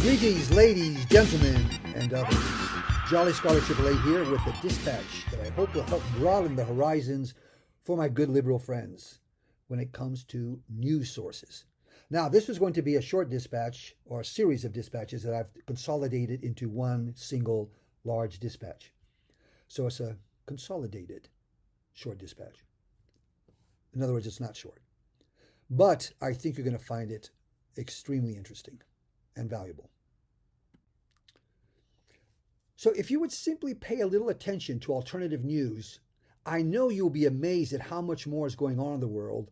Greetings, ladies, gentlemen, and others. Jolly Scholar AAA here with a dispatch that I hope will help broaden the horizons for my good liberal friends when it comes to news sources. Now, this was going to be a short dispatch or a series of dispatches that I've consolidated into one single large dispatch. So it's a consolidated short dispatch. In other words, it's not short. But I think you're going to find it extremely interesting and valuable. So if you would simply pay a little attention to alternative news, I know you'll be amazed at how much more is going on in the world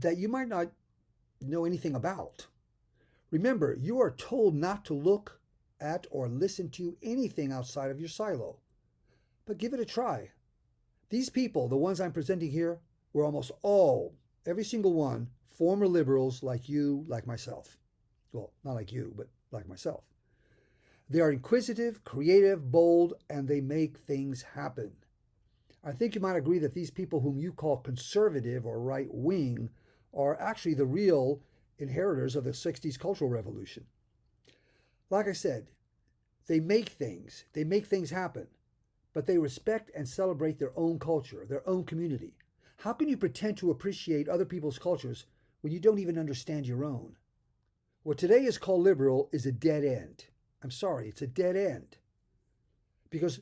that you might not know anything about. Remember, you are told not to look at or listen to anything outside of your silo. But give it a try. These people, the ones I'm presenting here, were almost all, every single one, former liberals like you, like myself. Well, not like you, but like myself. They are inquisitive, creative, bold, and they make things happen. I think you might agree that these people whom you call conservative or right-wing are actually the real inheritors of the 60s cultural revolution. Like I said, they make things happen, but they respect and celebrate their own culture, their own community. How can you pretend to appreciate other people's cultures when you don't even understand your own? What today is called liberal is a dead end. I'm sorry, it's a dead end. Because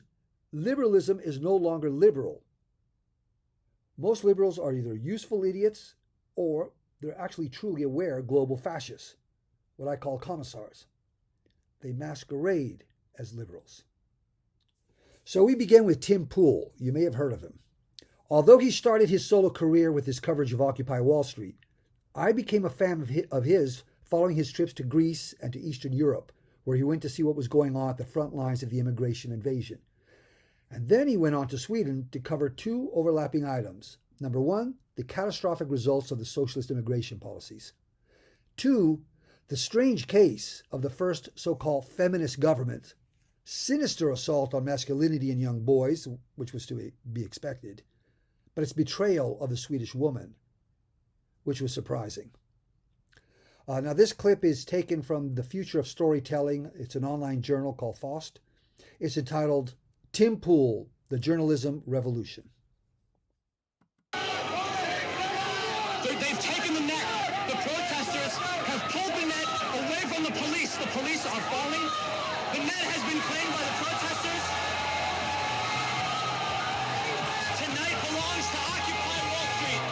liberalism is no longer liberal. Most liberals are either useful idiots or they're actually truly aware global fascists, what I call commissars. They masquerade as liberals. So we begin with Tim Pool. You may have heard of him. Although he started his solo career with his coverage of Occupy Wall Street, I became a fan of his following his trips to Greece and to Eastern Europe, where he went to see what was going on at the front lines of the immigration invasion. And then he went on to Sweden to cover two overlapping items. Number one, the catastrophic results of the socialist immigration policies. Two, the strange case of the first so-called feminist government, sinister assault on masculinity in young boys, which was to be expected, but its betrayal of the Swedish woman, which was surprising. Now, this clip is taken from The Future of Storytelling. It's an online journal called FOST. It's entitled, Tim Pool, The Journalism Revolution. They've taken the net. The protesters have pulled the net away from the police. The police are falling. The net has been claimed by the protesters. Tonight belongs to Occupy Wall Street.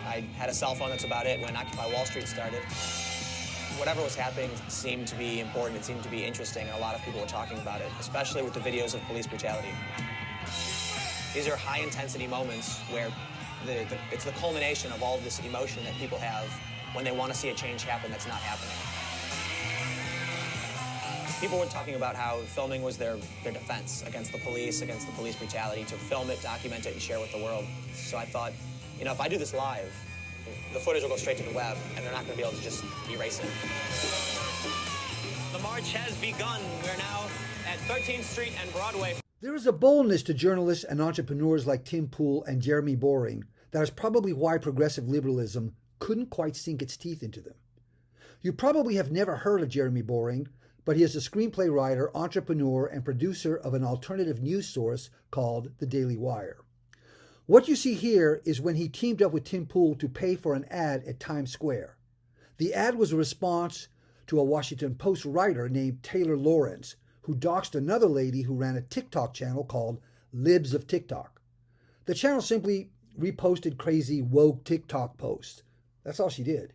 I had a cell phone, that's about it, when Occupy Wall Street started. Whatever was happening seemed to be important, it seemed to be interesting, and a lot of people were talking about it, especially with the videos of police brutality. These are high-intensity moments where it's the culmination of all of this emotion that people have when they want to see a change happen that's not happening. People were talking about how filming was their defense against the police brutality, to film it, document it, and share with the world. So I thought, you know, if I do this live, the footage will go straight to the web, and they're not going to be able to just erase it. The march has begun. We're now at 13th Street and Broadway. There is a boldness to journalists and entrepreneurs like Tim Pool and Jeremy Boring that is probably why progressive liberalism couldn't quite sink its teeth into them. You probably have never heard of Jeremy Boring, but he is a screenplay writer, entrepreneur, and producer of an alternative news source called The Daily Wire. What you see here is when he teamed up with Tim Pool to pay for an ad at Times Square. The ad was a response to a Washington Post writer named Taylor Lawrence, who doxed another lady who ran a TikTok channel called Libs of TikTok. The channel simply reposted crazy woke TikTok posts. That's all she did.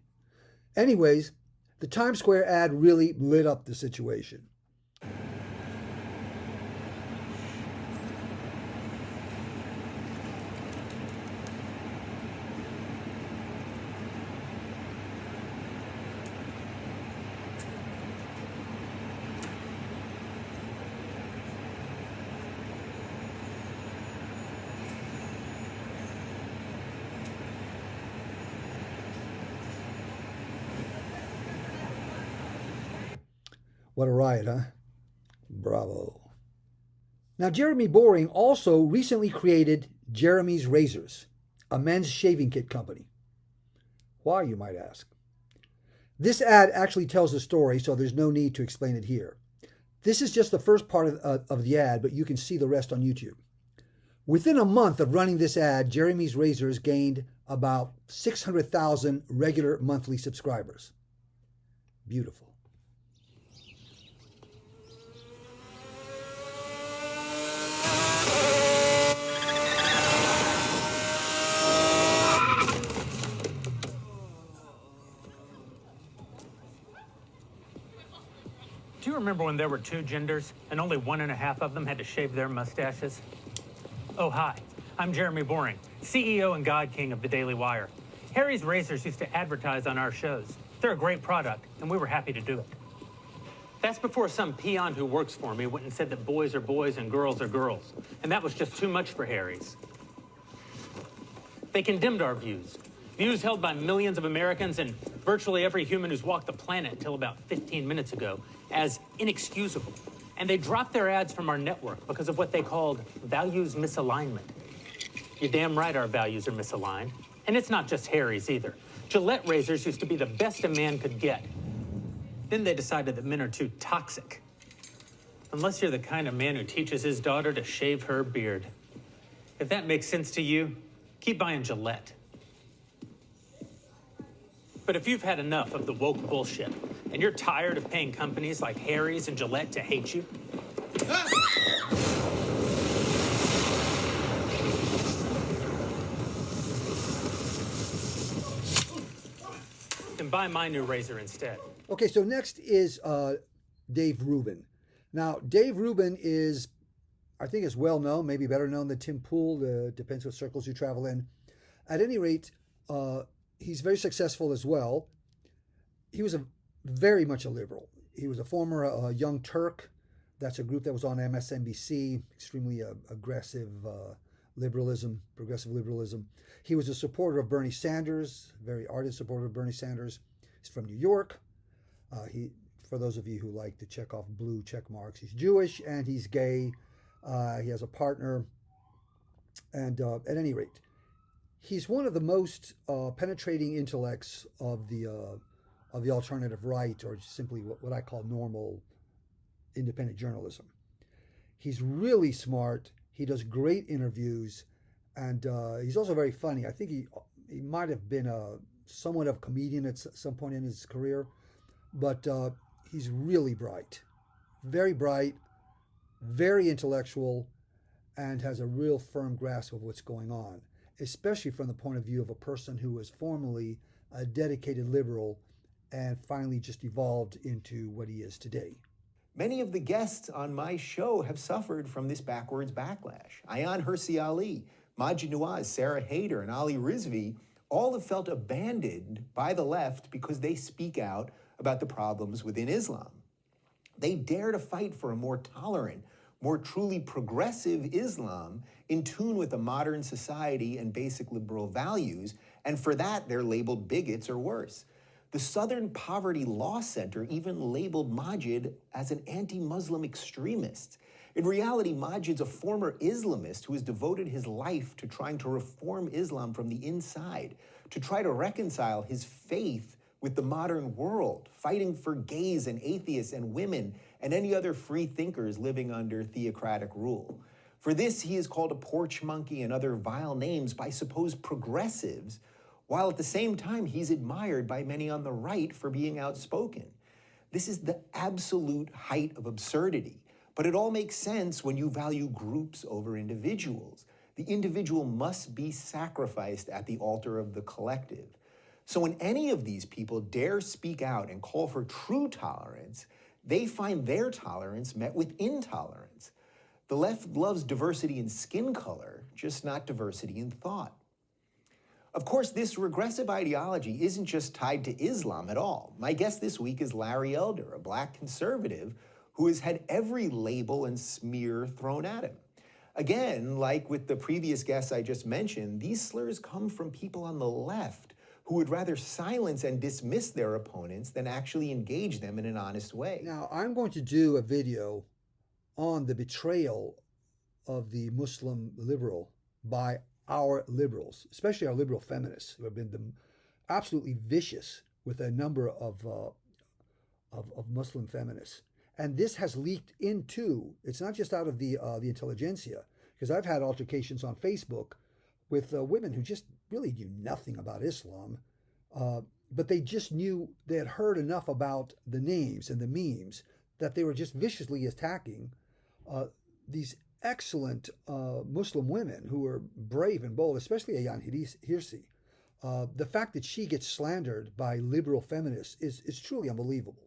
Anyways, the Times Square ad really lit up the situation. What a riot, huh? Bravo. Now, Jeremy Boring also recently created Jeremy's Razors, a men's shaving kit company. Why, you might ask? This ad actually tells the story, so there's no need to explain it here. This is just the first part of the ad, but you can see the rest on YouTube. Within a month of running this ad, Jeremy's Razors gained about 600,000 regular monthly subscribers. Beautiful. Do you remember when there were two genders and only 1.5 of them had to shave their mustaches? Oh, hi. I'm Jeremy Boring, CEO and God King of the Daily Wire. Harry's Razors used to advertise on our shows. They're a great product, and we were happy to do it. That's before some peon who works for me went and said that boys are boys and girls are girls, and that was just too much for Harry's. They condemned our views held by millions of Americans and virtually every human who's walked the planet until about 15 minutes ago, as inexcusable. And they dropped their ads from our network because of what they called values misalignment. You're damn right our values are misaligned. And it's not just Harry's either. Gillette razors used to be the best a man could get. Then they decided that men are too toxic. Unless you're the kind of man who teaches his daughter to shave her beard. If that makes sense to you, keep buying Gillette. But if you've had enough of the woke bullshit, and you're tired of paying companies like Harry's and Gillette to hate you, then buy my new razor instead. Okay, so next is Dave Rubin. Now, Dave Rubin is, I think, is well known, maybe better known than Tim Pool, depends what circles you travel in. At any rate, he's very successful as well. He was very much a liberal. He was a former Young Turk. That's a group that was on MSNBC, extremely aggressive liberalism, progressive liberalism. He was a supporter of Bernie Sanders, very ardent supporter of Bernie Sanders. He's from New York. For those of you who like to check off blue check marks, he's Jewish and he's gay. He has a partner. And at any rate, he's one of the most penetrating intellects of the alternative right, or simply what I call normal independent journalism. He's really smart. He does great interviews, and he's also very funny. I think he might have been somewhat of a comedian at some point in his career, but he's really bright, very intellectual, and has a real firm grasp of what's going on, especially from the point of view of a person who was formerly a dedicated liberal and finally just evolved into what he is today. Many of the guests on my show have suffered from this backwards backlash. Ayaan Hirsi Ali, Majid Nawaz, Sarah Haider, and Ali Rizvi all have felt abandoned by the left because they speak out about the problems within Islam. They dare to fight for a more tolerant, more truly progressive Islam in tune with a modern society and basic liberal values, and for that they're labeled bigots or worse. The Southern Poverty Law Center even labeled Majid as an anti-Muslim extremist. In reality, Majid's a former Islamist who has devoted his life to trying to reform Islam from the inside, to try to reconcile his faith with the modern world, fighting for gays and atheists and women and any other free thinkers living under theocratic rule. For this, he is called a porch monkey and other vile names by supposed progressives, while at the same time he's admired by many on the right for being outspoken. This is the absolute height of absurdity, but it all makes sense when you value groups over individuals. The individual must be sacrificed at the altar of the collective. So when any of these people dare speak out and call for true tolerance, they find their tolerance met with intolerance. The left loves diversity in skin color, just not diversity in thought. Of course, this regressive ideology isn't just tied to Islam at all. My guest this week is Larry Elder, a black conservative who has had every label and smear thrown at him. Again, like with the previous guests I just mentioned, these slurs come from people on the left who would rather silence and dismiss their opponents than actually engage them in an honest way. Now, I'm going to do a video on the betrayal of the Muslim liberal by our liberals, especially our liberal feminists, who have been absolutely vicious with a number of Muslim feminists. And this has leaked into, it's not just out of the intelligentsia, because I've had altercations on Facebook with women who just really knew nothing about Islam, but they just knew, they had heard enough about the names and the memes that they were just viciously attacking these excellent Muslim women who were brave and bold, especially Ayaan Hirsi. The fact that she gets slandered by liberal feminists is truly unbelievable.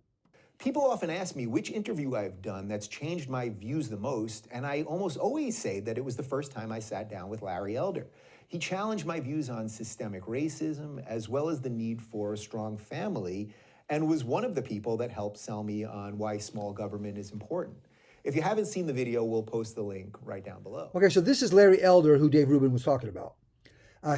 People often ask me which interview I've done that's changed my views the most, and I almost always say that it was the first time I sat down with Larry Elder. He challenged my views on systemic racism, as well as the need for a strong family, and was one of the people that helped sell me on why small government is important. If you haven't seen the video, we'll post the link right down below. Okay, so this is Larry Elder, who Dave Rubin was talking about.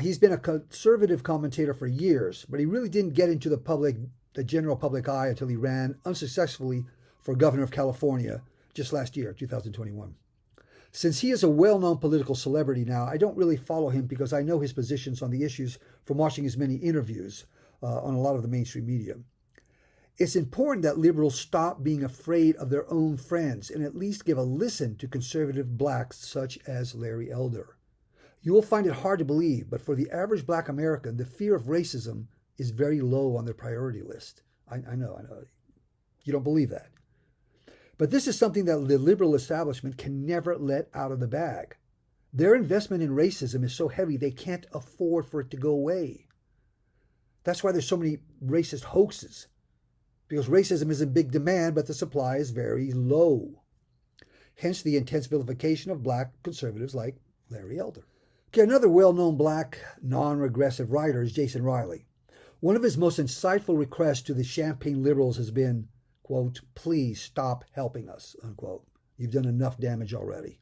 He's been a conservative commentator for years, but he really didn't get into the general public eye until he ran unsuccessfully for governor of California just last year, 2021. Since he is a well-known political celebrity now, I don't really follow him because I know his positions on the issues from watching his many interviews on a lot of the mainstream media. It's important that liberals stop being afraid of their own friends and at least give a listen to conservative blacks such as Larry Elder. You will find it hard to believe, but for the average black American, the fear of racism is very low on their priority list. I know. You don't believe that. But this is something that the liberal establishment can never let out of the bag. Their investment in racism is so heavy they can't afford for it to go away. That's why there's so many racist hoaxes, because racism is in big demand, but the supply is very low. Hence the intense vilification of black conservatives like Larry Elder. Okay, another well-known black non-regressive writer is Jason Riley. One of his most insightful requests to the Champagne liberals has been, quote, "Please stop helping us," unquote. You've done enough damage already.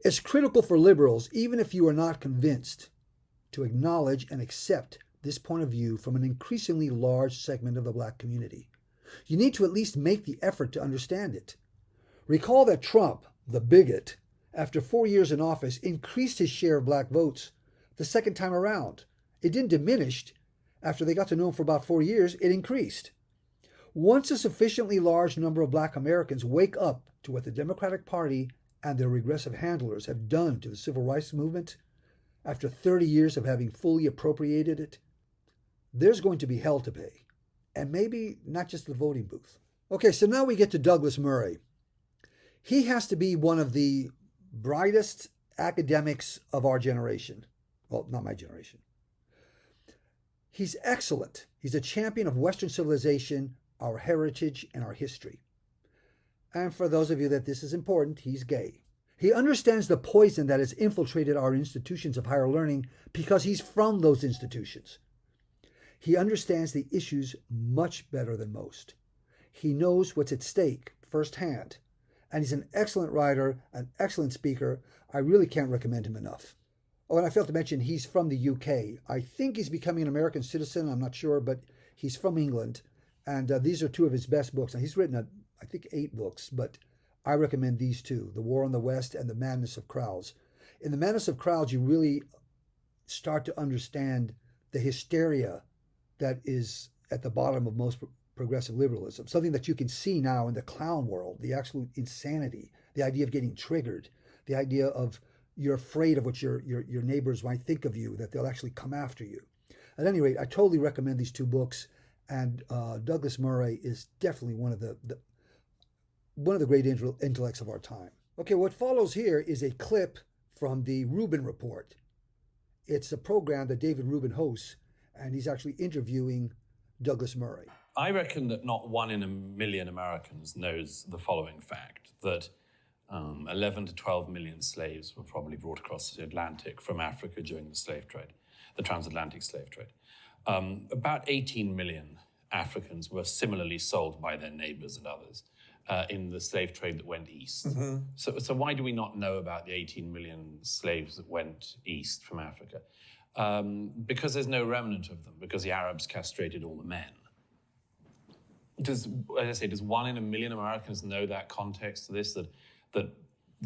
It's critical for liberals, even if you are not convinced, to acknowledge and accept this point of view from an increasingly large segment of the black community. You need to at least make the effort to understand it. Recall that Trump, the bigot, after 4 years in office, increased his share of black votes the second time around. It didn't diminish. After they got to know him for about 4 years, it increased. Once a sufficiently large number of black Americans wake up to what the Democratic Party and their regressive handlers have done to the civil rights movement, after 30 years of having fully appropriated it, there's going to be hell to pay. And maybe not just the voting booth. Okay, so now we get to Douglas Murray. He has to be one of the brightest academics of our generation. Well, not my generation. He's excellent. He's a champion of Western civilization, our heritage, and our history. And for those of you that this is important, he's gay. He understands the poison that has infiltrated our institutions of higher learning because he's from those institutions. He understands the issues much better than most. He knows what's at stake firsthand. And he's an excellent writer, an excellent speaker. I really can't recommend him enough. Oh, and I failed to mention he's from the UK. I think he's becoming an American citizen. I'm not sure, but he's from England. And these are two of his best books. Now, he's written, I think, 8 books, but I recommend these two, The War on the West and The Madness of Crowds. In The Madness of Crowds, you really start to understand the hysteria that is at the bottom of most progressive liberalism, something that you can see now in the clown world, the absolute insanity, the idea of getting triggered, the idea of you're afraid of what your neighbors might think of you, that they'll actually come after you. At any rate, I totally recommend these 2 books, and Douglas Murray is definitely one of the great intellects of our time. Okay, what follows here is a clip from the Rubin Report. It's a program that David Rubin hosts, and he's actually interviewing Douglas Murray. I reckon that not 1 in a million Americans knows the following fact, that 11 to 12 million slaves were probably brought across the Atlantic from Africa during the slave trade, the transatlantic slave trade. About 18 million Africans were similarly sold by their neighbors and others in the slave trade that went east. Mm-hmm. So why do we not know about the 18 million slaves that went east from Africa? Because there's no remnant of them, because the Arabs castrated all the men. Does 1 in a million Americans know that context to this, that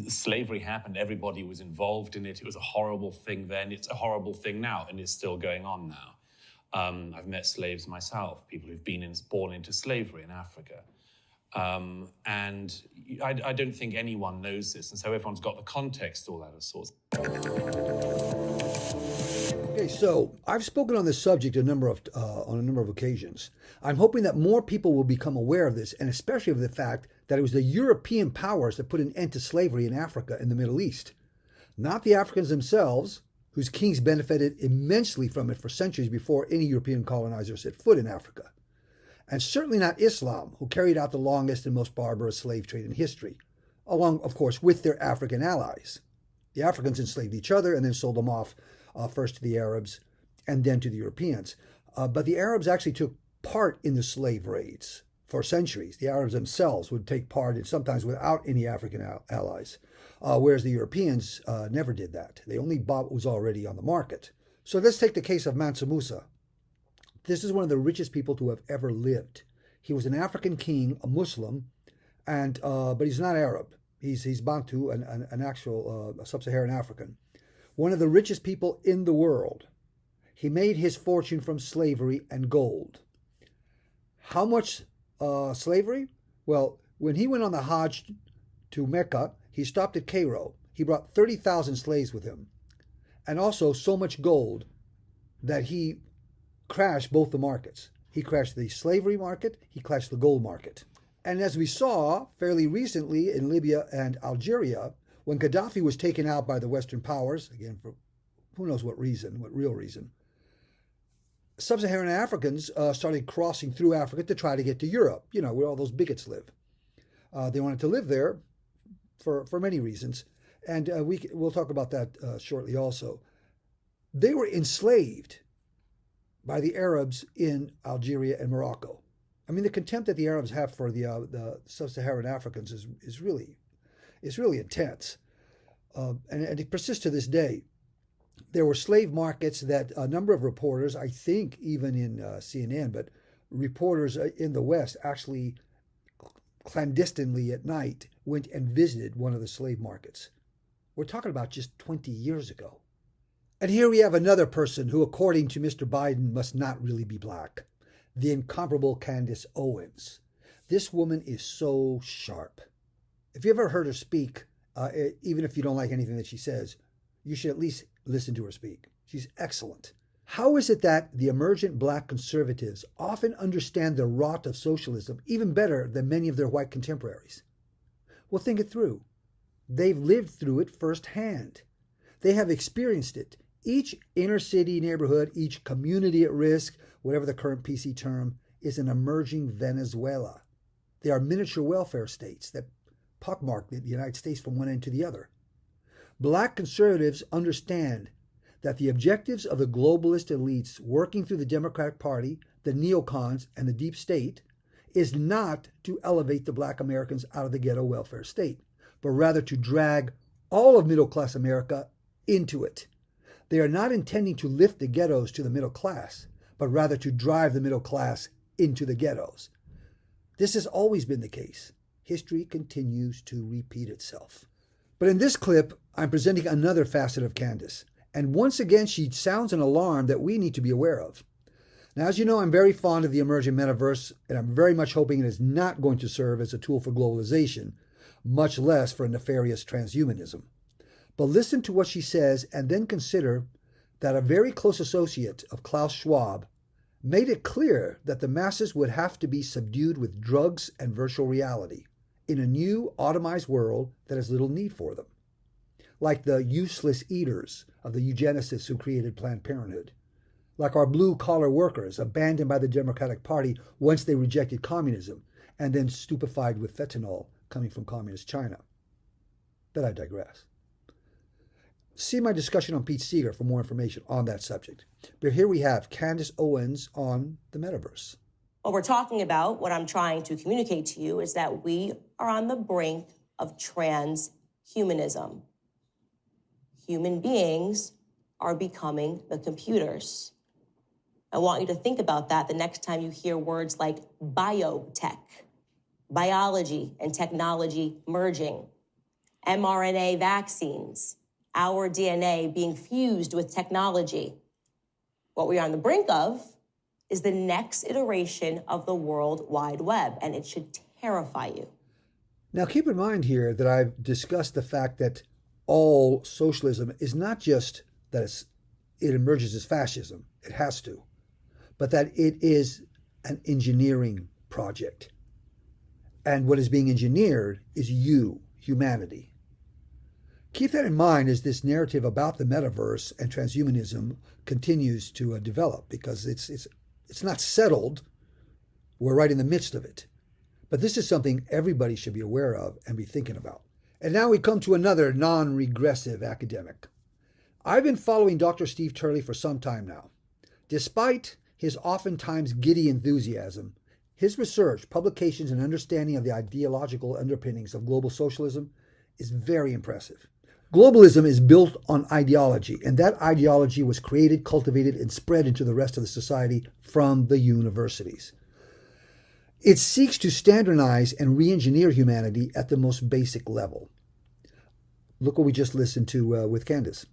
slavery happened, everybody was involved in it. It was a horrible thing then, it's a horrible thing now, and it's still going on now. I've met slaves myself, people who've been born into slavery in Africa. And I don't think anyone knows this, and so everyone's got the context all out of sorts. Okay, so I've spoken on this subject on a number of occasions. I'm hoping that more people will become aware of this, and especially of the fact that it was the European powers that put an end to slavery in Africa and the Middle East, not the Africans themselves, whose kings benefited immensely from it for centuries before any European colonizer set foot in Africa. And certainly not Islam, who carried out the longest and most barbarous slave trade in history, along, of course, with their African allies. The Africans enslaved each other and then sold them off first to the Arabs and then to the Europeans. But the Arabs actually took part in the slave raids for centuries. The Arabs themselves would take part, and sometimes without any African allies, whereas the Europeans never did that. They only bought what was already on the market. So let's take the case of Mansa Musa. This is one of the richest people to have ever lived. He was an African king, a Muslim, and but he's not Arab. He's Bantu, an actual sub-Saharan African. One of the richest people in the world. He made his fortune from slavery and gold. How much slavery? Well, when he went on the Hajj to Mecca, he stopped at Cairo. He brought 30,000 slaves with him, and also so much gold that he crashed both the markets. He crashed the slavery market, he crashed the gold market. And as we saw fairly recently in Libya and Algeria, when Gaddafi was taken out by the Western powers, again for who knows what reason, what real reason, sub-Saharan Africans started crossing through Africa to try to get to Europe, where all those bigots live. They wanted to live there for many reasons, and we'll talk about that shortly also. They were enslaved by the Arabs in Algeria and Morocco. I mean, the contempt that the Arabs have for the sub-Saharan Africans is really intense, and it persists to this day. There were slave markets that a number of reporters, I think even in CNN, but reporters in the West actually clandestinely at night went and visited one of the slave markets. We're talking about just 20 years ago. And here we have another person who, according to Mr. Biden, must not really be black. The incomparable Candace Owens. This woman is so sharp. If you ever heard her speak, even if you don't like anything that she says, you should at least listen to her speak. She's excellent. How is it that the emergent black conservatives often understand the rot of socialism even better than many of their white contemporaries? Well, think it through. They've lived through it firsthand. They have experienced it. Each inner city neighborhood, each community at risk, whatever the current PC term, is an emerging Venezuela. They are miniature welfare states that pockmark the United States from one end to the other. Black conservatives understand that the objectives of the globalist elites working through the Democratic Party, the neocons, and the deep state is not to elevate the black Americans out of the ghetto welfare state, but rather to drag all of middle-class America into it. They are not intending to lift the ghettos to the middle class, but rather to drive the middle class into the ghettos. This has always been the case. History continues to repeat itself. But in this clip, I'm presenting another facet of Candace. And once again, she sounds an alarm that we need to be aware of. Now, as you know, I'm very fond of the emerging metaverse, and I'm very much hoping it is not going to serve as a tool for globalization, much less for nefarious transhumanism. But listen to what she says and then consider that a very close associate of Klaus Schwab made it clear that the masses would have to be subdued with drugs and virtual reality in a new automized world that has little need for them. Like the useless eaters of the eugenicists who created Planned Parenthood. Like our blue-collar workers abandoned by the Democratic Party once they rejected communism and then stupefied with fentanyl coming from communist China. But I digress. See my discussion on Pete Seeger for more information on that subject. But here we have Candace Owens on the metaverse. What we're talking about, what I'm trying to communicate to you, is that we are on the brink of transhumanism. Human beings are becoming the computers. I want you to think about that the next time you hear words like biotech, biology and technology merging. mRNA vaccines, our DNA being fused with technology. What we are on the brink of is the next iteration of the World Wide Web, and it should terrify you. Now, keep in mind here that I've discussed the fact that all socialism is not just that it emerges as fascism, it has to, but that it is an engineering project. And what is being engineered is humanity. Keep that in mind as this narrative about the metaverse and transhumanism continues to develop, because it's not settled. We're right in the midst of it. But this is something everybody should be aware of and be thinking about. And now we come to another non-regressive academic. I've been following Dr. Steve Turley for some time now. Despite his oftentimes giddy enthusiasm, his research, publications, and understanding of the ideological underpinnings of global socialism is very impressive. Globalism is built on ideology, and that ideology was created, cultivated, and spread into the rest of the society from the universities. It seeks to standardize and re-engineer humanity at the most basic level. Look what we just listened to with Candace.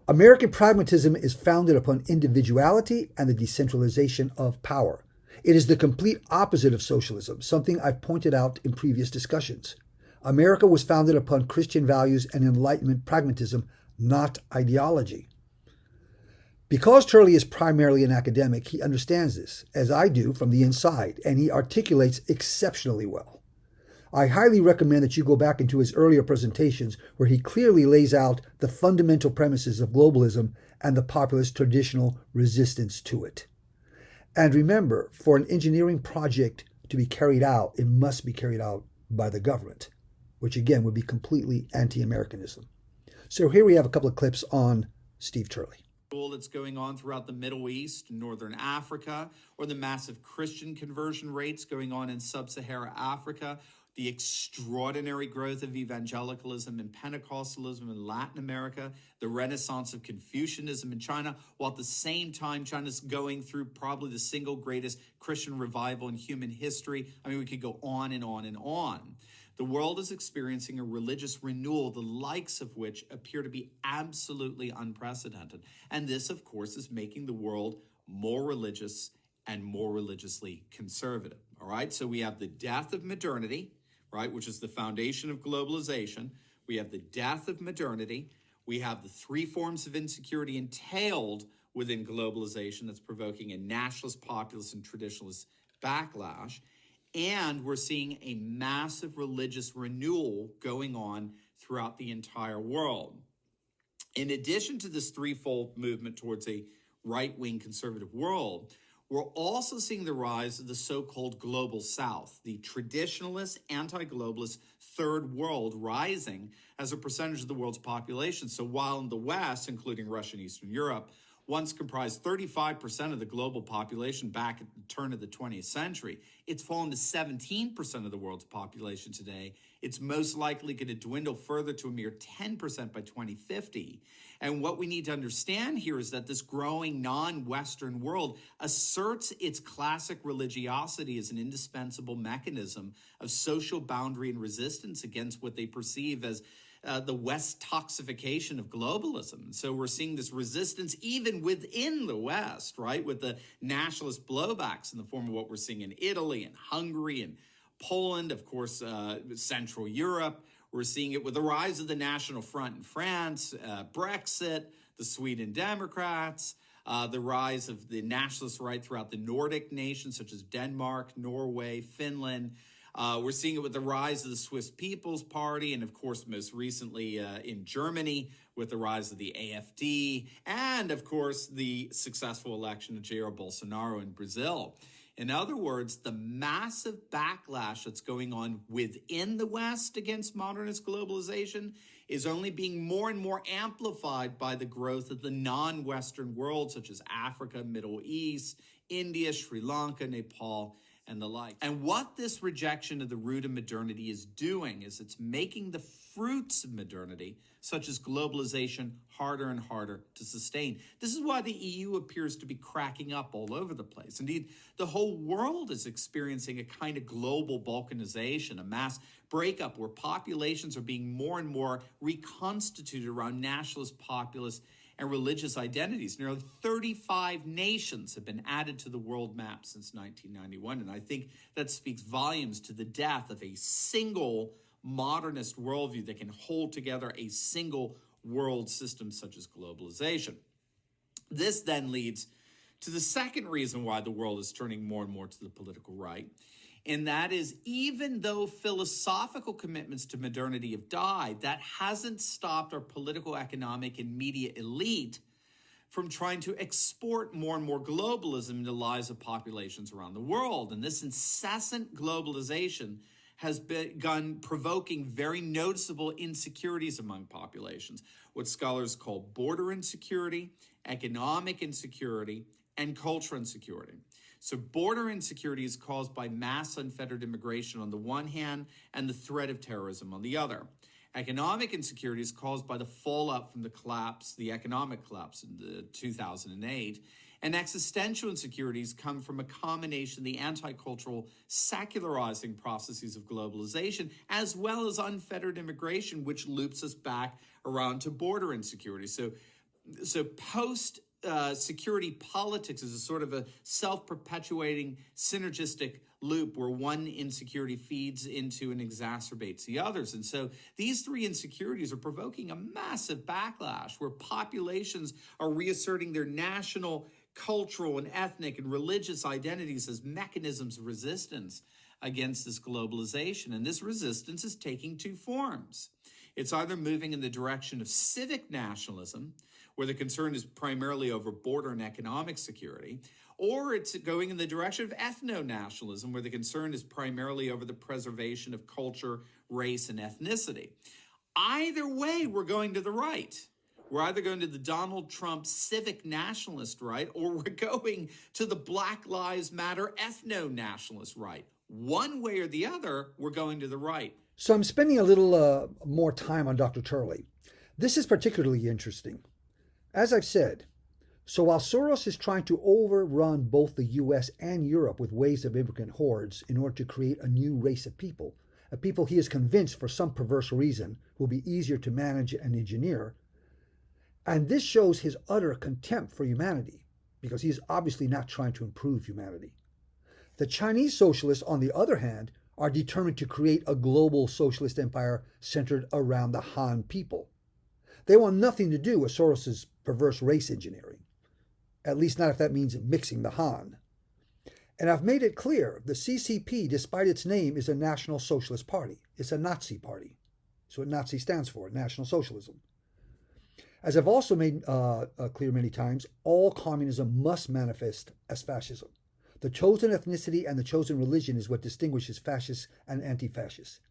American pragmatism is founded upon individuality and the decentralization of power. It is the complete opposite of socialism, something I've pointed out in previous discussions. America was founded upon Christian values and Enlightenment pragmatism, not ideology. Because Turley is primarily an academic, he understands this, as I do, from the inside, and he articulates exceptionally well. I highly recommend that you go back into his earlier presentations where he clearly lays out the fundamental premises of globalism and the populist traditional resistance to it. And remember, for an engineering project to be carried out, it must be carried out by the government, which again would be completely anti-Americanism. So here we have a couple of clips on Steve Turley. That's going on throughout the Middle East, Northern Africa, or the massive Christian conversion rates going on in sub-Saharan Africa, the extraordinary growth of evangelicalism and Pentecostalism in Latin America, the renaissance of Confucianism in China, while at the same time China's going through probably the single greatest Christian revival in human history. I mean, we could go on and on and on. The world is experiencing a religious renewal, the likes of which appear to be absolutely unprecedented. And this, of course, is making the world more religious and more religiously conservative. All right, so we have the death of modernity, right, which is the foundation of globalization. We have the death of modernity. We have the three forms of insecurity entailed within globalization that's provoking a nationalist, populist, and traditionalist backlash. And we're seeing a massive religious renewal going on throughout the entire world. In addition to this threefold movement towards a right-wing conservative world, we're also seeing the rise of the so-called global south, the traditionalist, anti-globalist third world rising as a percentage of the world's population. So while in the West, including Russia and Eastern Europe, once comprised 35% of the global population back at the turn of the 20th century, it's fallen to 17% of the world's population today. It's most likely going to dwindle further to a mere 10% by 2050. And what we need to understand here is that this growing non-Western world asserts its classic religiosity as an indispensable mechanism of social boundary and resistance against what they perceive as the West toxification of globalism. So we're seeing this resistance even within the West, right, with the nationalist blowbacks in the form of what we're seeing in Italy and Hungary and Poland, of course, Central Europe. We're seeing it with the rise of the National Front in France, Brexit, the Sweden Democrats, the rise of the nationalist right throughout the Nordic nations, such as Denmark, Norway, Finland. We're seeing it with the rise of the Swiss People's Party, and of course, most recently in Germany with the rise of the AfD, and of course, the successful election of Jair Bolsonaro in Brazil. In other words, the massive backlash that's going on within the West against modernist globalization is only being more and more amplified by the growth of the non-Western world, such as Africa, Middle East, India, Sri Lanka, Nepal, and the like. And what this rejection of the root of modernity is doing is it's making the fruits of modernity, such as globalization, harder and harder to sustain. This is why the EU appears to be cracking up all over the place. Indeed, the whole world is experiencing a kind of global balkanization, a mass breakup where populations are being more and more reconstituted around nationalist, populist, and religious identities. Nearly 35 nations have been added to the world map since 1991, and I think that speaks volumes to the death of a single modernist worldview that can hold together a single world system such as globalization. This then leads to the second reason why the world is turning more and more to the political right, and that is, even though philosophical commitments to modernity have died, that hasn't stopped our political, economic, and media elite from trying to export more and more globalism into the lives of populations around the world. And this incessant globalization has begun provoking very noticeable insecurities among populations, what scholars call border insecurity, economic insecurity, and cultural insecurity. So border insecurity is caused by mass unfettered immigration on the one hand and the threat of terrorism on the other. Economic insecurity is caused by the fallout from the economic collapse in 2008. And existential insecurities come from a combination of the anti-cultural secularizing processes of globalization, as well as unfettered immigration, which loops us back around to border insecurity. So post security politics is a sort of a self-perpetuating synergistic loop where one insecurity feeds into and exacerbates the others. And so these three insecurities are provoking a massive backlash where populations are reasserting their national, cultural, and ethnic and religious identities as mechanisms of resistance against this globalization. And this resistance is taking two forms. It's either moving in the direction of civic nationalism, where the concern is primarily over border and economic security, or it's going in the direction of ethno-nationalism, where the concern is primarily over the preservation of culture, race, and ethnicity. Either way, we're going to the right. We're either going to the Donald Trump civic nationalist right, or we're going to the Black Lives Matter ethno-nationalist right. One way or the other, we're going to the right. So I'm spending a little more time on Dr. Turley. This is particularly interesting. As I've said, so while Soros is trying to overrun both the US and Europe with waves of immigrant hordes in order to create a new race of people, a people he is convinced for some perverse reason will be easier to manage and engineer, and this shows his utter contempt for humanity, because he is obviously not trying to improve humanity. The Chinese socialists, on the other hand, are determined to create a global socialist empire centered around the Han people. They want nothing to do with Soros's perverse race engineering, at least not if that means mixing the Han. And I've made it clear, the CCP, despite its name, is a National Socialist Party. It's a Nazi party. That's what Nazi stands for, National Socialism. As I've also made clear many times, all communism must manifest as fascism. The chosen ethnicity and the chosen religion is what distinguishes fascists and anti-fascists,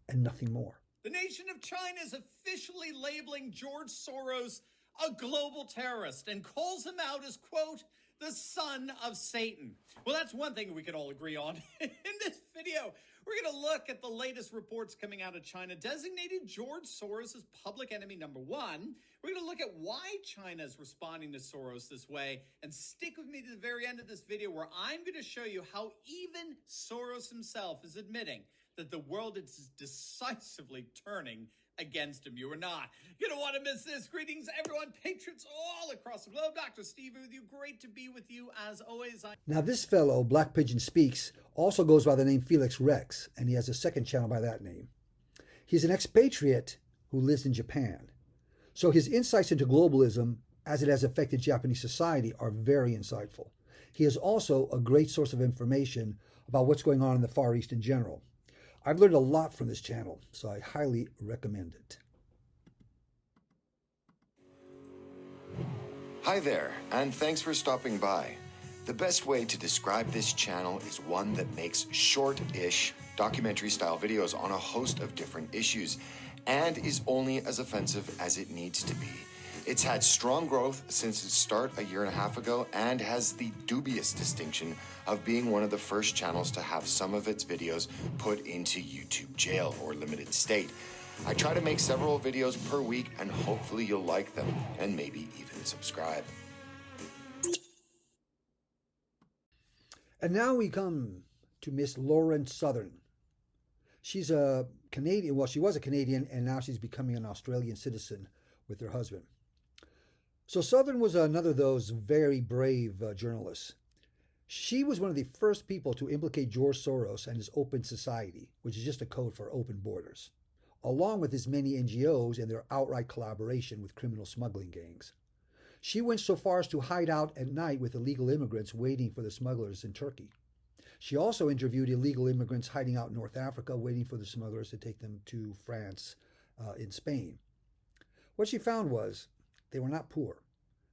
and nothing more. The nation of China is officially labeling George Soros a global terrorist and calls him out as, quote, the son of Satan. Well, that's one thing we can all agree on. In this video, we're going to look at the latest reports coming out of China designating George Soros as public enemy number one. We're going to look at why China is responding to Soros this way, and stick with me to the very end of this video where I'm going to show you how even Soros himself is admitting that the world is decisively turning against him. You are not going to want to miss this. Greetings, everyone, patriots all across the globe. Dr. Steve with you. Great to be with you as always. Now, this fellow, Black Pigeon Speaks, also goes by the name Felix Rex, and he has a second channel by that name. He's an expatriate who lives in Japan. So his insights into globalism, as it has affected Japanese society, are very insightful. He is also a great source of information about what's going on in the Far East in general. I've learned a lot from this channel, so I highly recommend it. Hi there, and thanks for stopping by. The best way to describe this channel is one that makes short-ish documentary-style videos on a host of different issues, and is only as offensive as it needs to be. It's had strong growth since its start a year and a half ago and has the dubious distinction of being one of the first channels to have some of its videos put into YouTube jail or limited state. I try to make several videos per week and hopefully you'll like them and maybe even subscribe. And now we come to Miss Lauren Southern. She's a Canadian, well, she was a Canadian, and now she's becoming an Australian citizen with her husband. So Southern was another of those very brave journalists. She was one of the first people to implicate George Soros and his Open Society, which is just a code for open borders, along with his many NGOs and their outright collaboration with criminal smuggling gangs. She went so far as to hide out at night with illegal immigrants waiting for the smugglers in Turkey. She also interviewed illegal immigrants hiding out in North Africa, waiting for the smugglers to take them to France in Spain. What she found was they were not poor.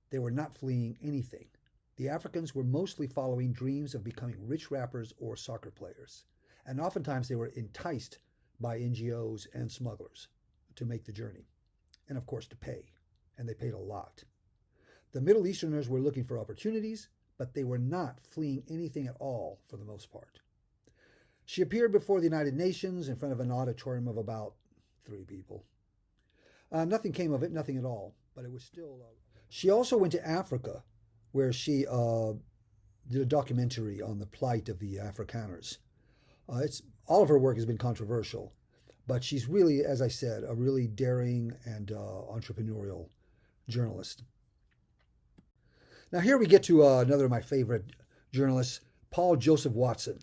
They were not fleeing anything. The Africans were mostly following dreams of becoming rich rappers or soccer players. And oftentimes they were enticed by NGOs and smugglers to make the journey. And of course to pay. And they paid a lot. The Middle Easterners were looking for opportunities, but they were not fleeing anything at all for the most part. She appeared before the United Nations in front of an auditorium of about 3 people. Nothing came of it, nothing at all, but it was still... She also went to Africa, where she did a documentary on the plight of the Afrikaners. All of her work has been controversial, but she's really, as I said, a really daring and entrepreneurial journalist. Now here we get to another of my favorite journalists, Paul Joseph Watson.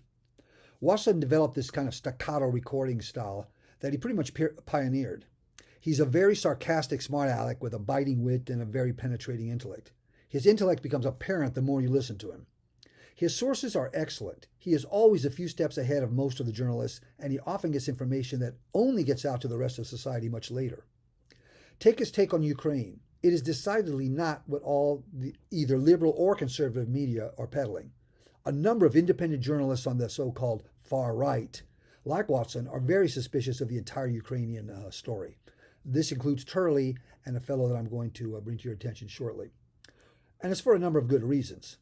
Watson developed this kind of staccato recording style that he pretty much pioneered. He's a very sarcastic smart aleck with a biting wit and a very penetrating intellect. His intellect becomes apparent the more you listen to him. His sources are excellent. He is always a few steps ahead of most of the journalists, and he often gets information that only gets out to the rest of society much later. Take his take on Ukraine. It is decidedly not what all the either liberal or conservative media are peddling. A number of independent journalists on the so-called far right, like Watson, are very suspicious of the entire Ukrainian story. This includes Turley and a fellow that I'm going to bring to your attention shortly. And it's for a number of good reasons.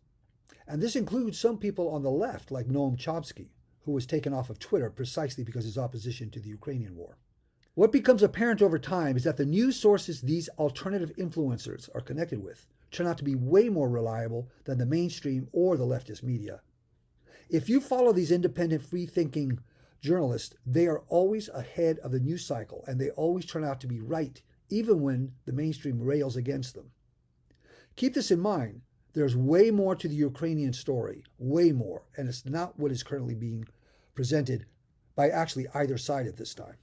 And this includes some people on the left, like Noam Chomsky, who was taken off of Twitter precisely because of his opposition to the Ukrainian war. What becomes apparent over time is that the news sources these alternative influencers are connected with turn out to be way more reliable than the mainstream or the leftist media. If you follow these independent, free-thinking journalists, they are always ahead of the news cycle, and they always turn out to be right, even when the mainstream rails against them. Keep this in mind. There's way more to the Ukrainian story, way more, and it's not what is currently being presented by actually either side at this time.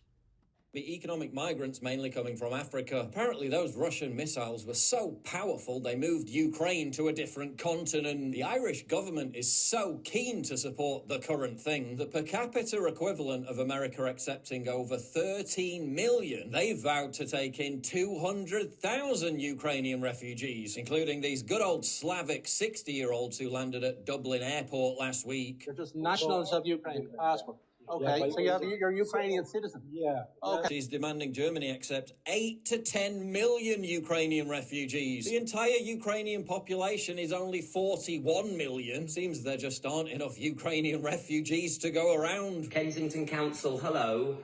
The economic migrants mainly coming from Africa. Apparently those Russian missiles were so powerful they moved Ukraine to a different continent. The Irish government is so keen to support the current thing, the per capita equivalent of America accepting over 13 million. They vowed to take in 200,000 Ukrainian refugees, including these good old Slavic 60-year-olds who landed at Dublin airport last week. They're just nationals of Ukraine, passport. Okay, yeah, so you're a Ukrainian citizen? Yeah. Okay. She's demanding Germany accept 8 to 10 million Ukrainian refugees. The entire Ukrainian population is only 41 million. Seems there just aren't enough Ukrainian refugees to go around. Kensington Council, hello.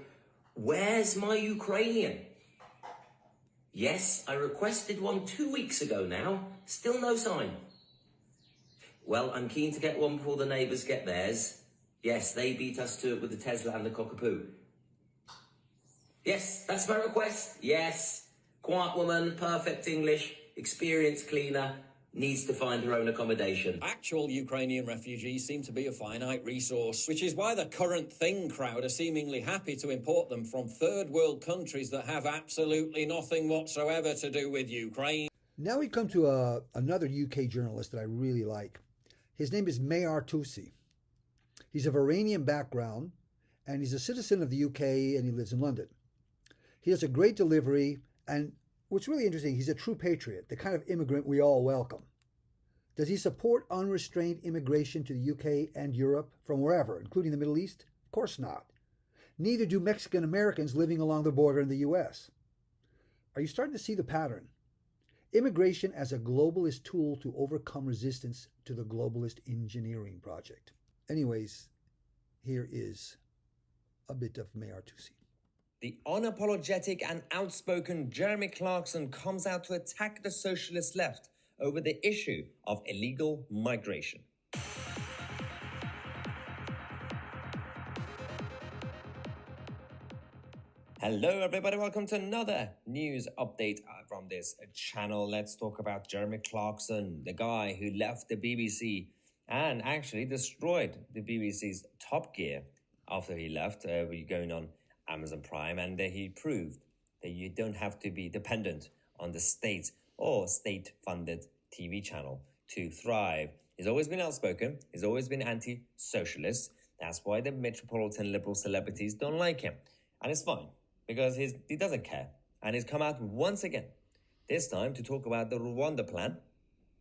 Where's my Ukrainian? Yes, I requested one 2 weeks ago now. Still no sign. Well, I'm keen to get one before the neighbours get theirs. Yes, they beat us to it with the Tesla and the cockapoo. Yes, that's my request. Yes. Quiet woman, perfect English, experienced cleaner, needs to find her own accommodation. Actual Ukrainian refugees seem to be a finite resource, which is why the current thing crowd are seemingly happy to import them from third world countries that have absolutely nothing whatsoever to do with Ukraine. Now we come to another UK journalist that I really like. His name is Mayar Tusi. He's of Iranian background, and he's a citizen of the UK, and he lives in London. He has a great delivery, and what's really interesting, he's a true patriot, the kind of immigrant we all welcome. Does he support unrestrained immigration to the UK and Europe from wherever, including the Middle East? Of course not. Neither do Mexican Americans living along the border in the US. Are you starting to see the pattern? Immigration as a globalist tool to overcome resistance to the globalist engineering project. Anyways, here is a bit of Mayor Tusi. The unapologetic and outspoken Jeremy Clarkson comes out to attack the socialist left over the issue of illegal migration. Hello everybody, welcome to another news update from this channel. Let's talk about Jeremy Clarkson, the guy who left the BBC and actually destroyed the BBC's Top Gear after he left, going on Amazon Prime, and he proved that you don't have to be dependent on the state or state-funded TV channel to thrive. He's always been outspoken, he's always been anti-socialist. That's why the metropolitan liberal celebrities don't like him. And it's fine, because he doesn't care. And he's come out once again, this time to talk about the Rwanda plan.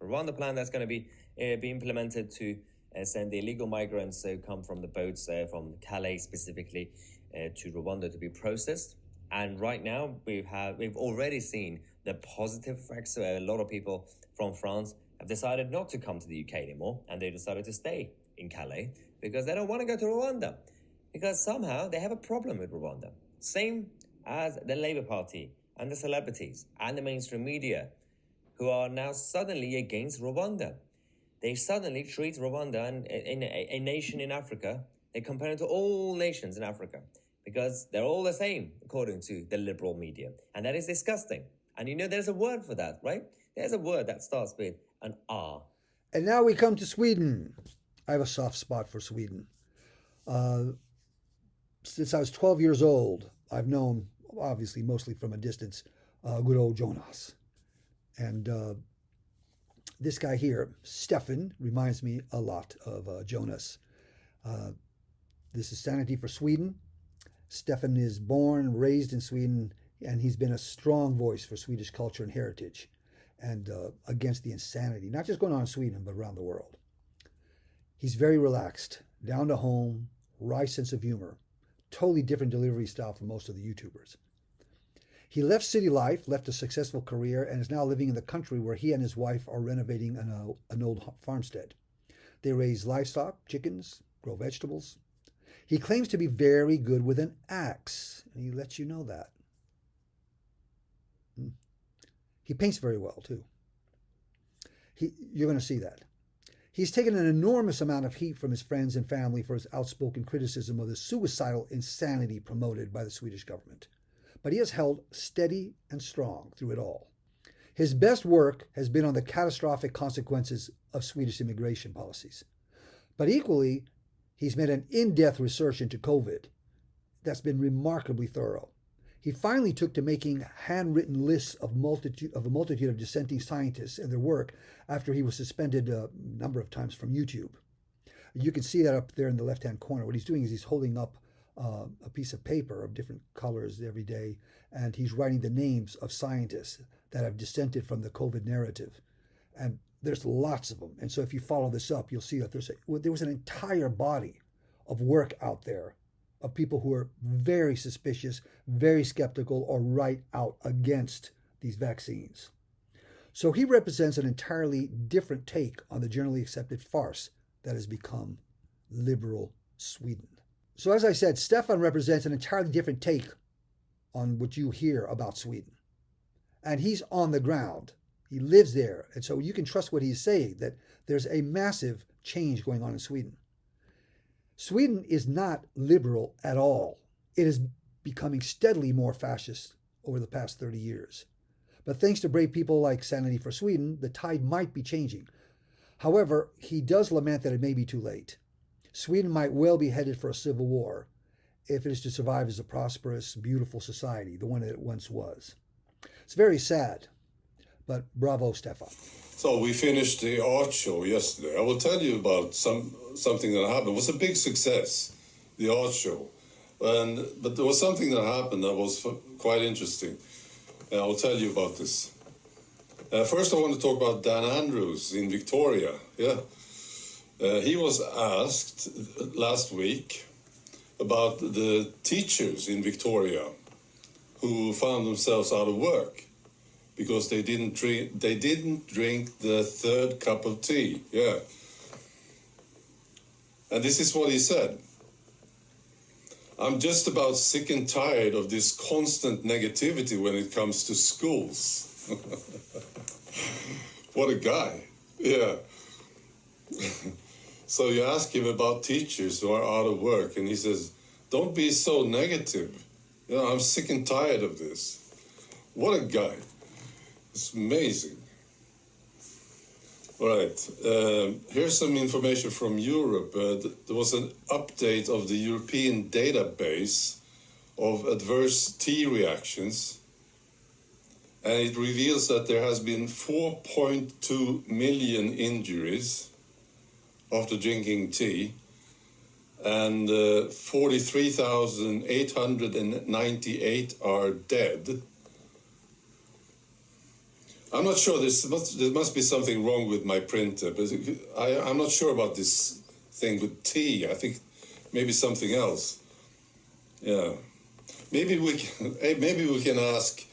Rwanda plan that's going to be implemented to send the illegal migrants who come from the boats from Calais specifically to Rwanda to be processed. And right now we've already seen the positive effects. A lot of people from France have decided not to come to the UK anymore, and they decided to stay in Calais because they don't want to go to Rwanda, because somehow they have a problem with Rwanda. Same as the Labour Party and the celebrities and the mainstream media, who are now suddenly against Rwanda. They suddenly treat Rwanda and a nation in Africa, they compare it to all nations in Africa, because they're all the same, according to the liberal media. And that is disgusting. And you know there's a word for that, right? There's a word that starts with an R. And now we come to Sweden. I have a soft spot for Sweden. Since I was 12 years old, I've known, obviously mostly from a distance, good old Jonas. And this guy here, Stefan, reminds me a lot of Jonas. This is Sanity for Sweden. Stefan is born, raised in Sweden, and he's been a strong voice for Swedish culture and heritage, and against the insanity, not just going on in Sweden, but around the world. He's very relaxed, down to home, wry sense of humor, totally different delivery style from most of the YouTubers. He left city life, left a successful career, and is now living in the country where he and his wife are renovating an old farmstead. They raise livestock, chickens, grow vegetables. He claims to be very good with an axe, and he lets you know that. He paints very well, too. You're going to see that. He's taken an enormous amount of heat from his friends and family for his outspoken criticism of the suicidal insanity promoted by the Swedish government. But he has held steady and strong through it all. His best work has been on the catastrophic consequences of Swedish immigration policies. But equally, he's made an in-depth research into COVID that's been remarkably thorough. He finally took to making handwritten lists of a multitude of dissenting scientists and their work after he was suspended a number of times from YouTube. You can see that up there in the left-hand corner. What he's doing is he's holding up a piece of paper of different colors every day, and he's writing the names of scientists that have dissented from the COVID narrative. And there's lots of them. And so if you follow this up, you'll see that there was an entire body of work out there of people who are very suspicious, very skeptical, or right out against these vaccines. So he represents an entirely different take on the generally accepted farce that has become liberal Sweden. So as I said, Stefan represents an entirely different take on what you hear about Sweden. And he's on the ground. He lives there. And so you can trust what he's saying, that there's a massive change going on in Sweden. Sweden is not liberal at all. It is becoming steadily more fascist over the past 30 years. But thanks to brave people like Sanity for Sweden, the tide might be changing. However, he does lament that it may be too late. Sweden might well be headed for a civil war if it is to survive as a prosperous, beautiful society, the one that it once was. It's very sad, but bravo, Stefan. So we finished the art show yesterday. I will tell you about something that happened. It was a big success, the art show. But there was something that happened that was quite interesting. And I will tell you about this. First, I want to talk about Dan Andrews in Victoria. Yeah. He was asked last week about the teachers in Victoria who found themselves out of work because they didn't drink the third cup of tea. Yeah. And this is what he said. I'm just about sick and tired of this constant negativity when it comes to schools. What a guy. Yeah. So you ask him about teachers who are out of work, and he says, don't be so negative. You know, I'm sick and tired of this. What a guy. It's amazing. All right. Here's some information from Europe. There was an update of the European database of adverse tea reactions. And it reveals that there has been 4.2 million injuries after drinking tea, and 43,898 are dead. I'm not sure, there must be something wrong with my printer, but I'm not sure about this thing with tea. I think maybe something else. Yeah. Maybe we can ask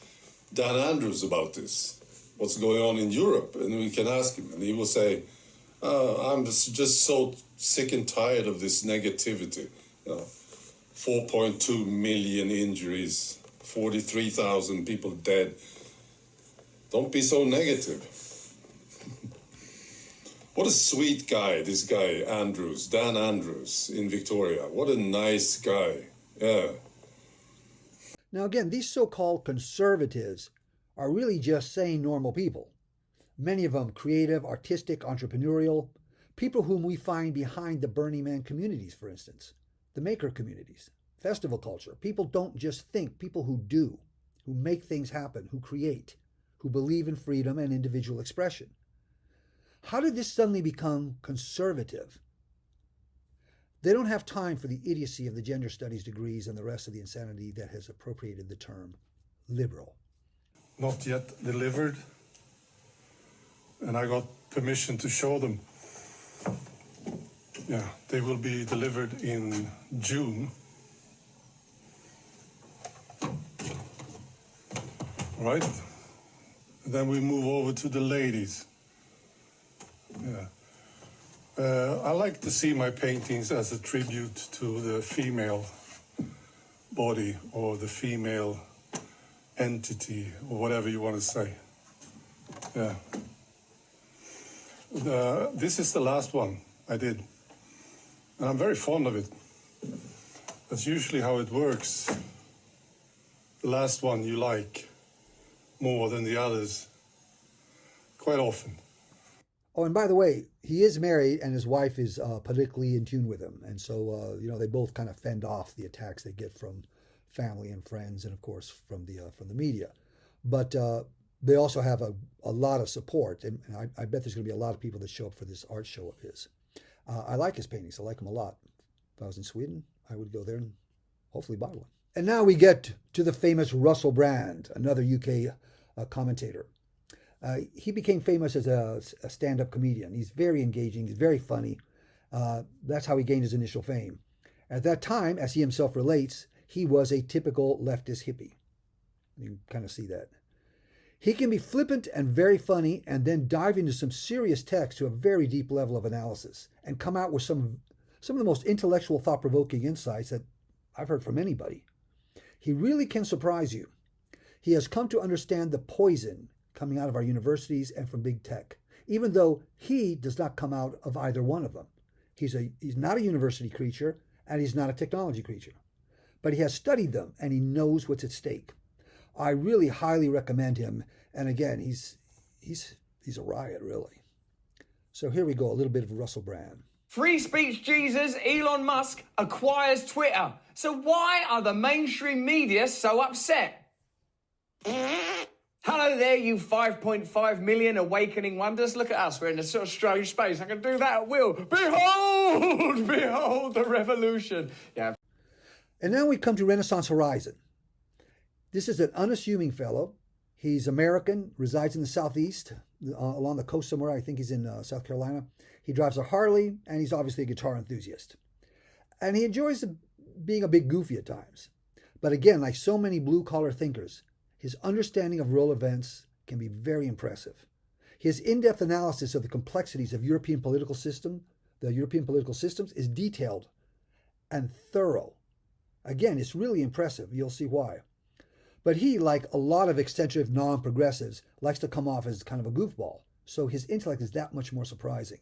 Dan Andrews about this, what's going on in Europe, and we can ask him, and he will say, I'm just so sick and tired of this negativity. You know, 4.2 million injuries, 43,000 people dead. Don't be so negative. What a sweet guy, this guy, Andrews, Dan Andrews in Victoria. What a nice guy. Yeah. Now again, these so-called conservatives are really just sane, normal people. Many of them creative, artistic, entrepreneurial, people whom we find behind the Burning Man communities, for instance, the maker communities, festival culture. People don't just think, people who do, who make things happen, who create, who believe in freedom and individual expression. How did this suddenly become conservative? They don't have time for the idiocy of the gender studies degrees and the rest of the insanity that has appropriated the term liberal. Not yet delivered. And I got permission to show them. Yeah, they will be delivered in June. Right? And then we move over to the ladies. Yeah. I like to see my paintings as a tribute to the female body or the female entity or whatever you want to say. Yeah. This is the last one I did, and I'm very fond of it. That's usually how it works. The last one you like more than the others, quite often. Oh, and by the way, he is married, and his wife is politically in tune with him, and so they both kind of fend off the attacks they get from family and friends, and of course from the media. But they also have a lot of support, and I bet there's going to be a lot of people that show up for this art show of his. I like his paintings. I like them a lot. If I was in Sweden, I would go there and hopefully buy one. And now we get to the famous Russell Brand, another UK commentator. He became famous as a stand-up comedian. He's very engaging. He's very funny. That's how he gained his initial fame. At that time, as he himself relates, he was a typical leftist hippie. You can kind of see that. He can be flippant and very funny and then dive into some serious text to a very deep level of analysis and come out with some of the most intellectual, thought-provoking insights that I've heard from anybody. He really can surprise you. He has come to understand the poison coming out of our universities and from big tech, even though he does not come out of either one of them. He's not a university creature, and he's not a technology creature. But he has studied them, and he knows what's at stake. I really highly recommend him. And again, he's a riot, really. So here we go, a little bit of Russell Brand. Free speech Jesus, Elon Musk, acquires Twitter. So why are the mainstream media so upset? Hello there, you 5.5 million awakening wonders. Look at us, we're in a sort of strange space. I can do that at will. Behold, behold the revolution. Yeah. And now we come to Renaissance Horizon. This is an unassuming fellow. He's American, resides in the Southeast, along the coast somewhere. I think he's in South Carolina. He drives a Harley, and he's obviously a guitar enthusiast. And he enjoys being a bit goofy at times. But again, like so many blue-collar thinkers, his understanding of world events can be very impressive. His in-depth analysis of the complexities of the European political systems, is detailed and thorough. Again, it's really impressive. You'll see why. But he, like a lot of eccentric non-progressives, likes to come off as kind of a goofball. So his intellect is that much more surprising.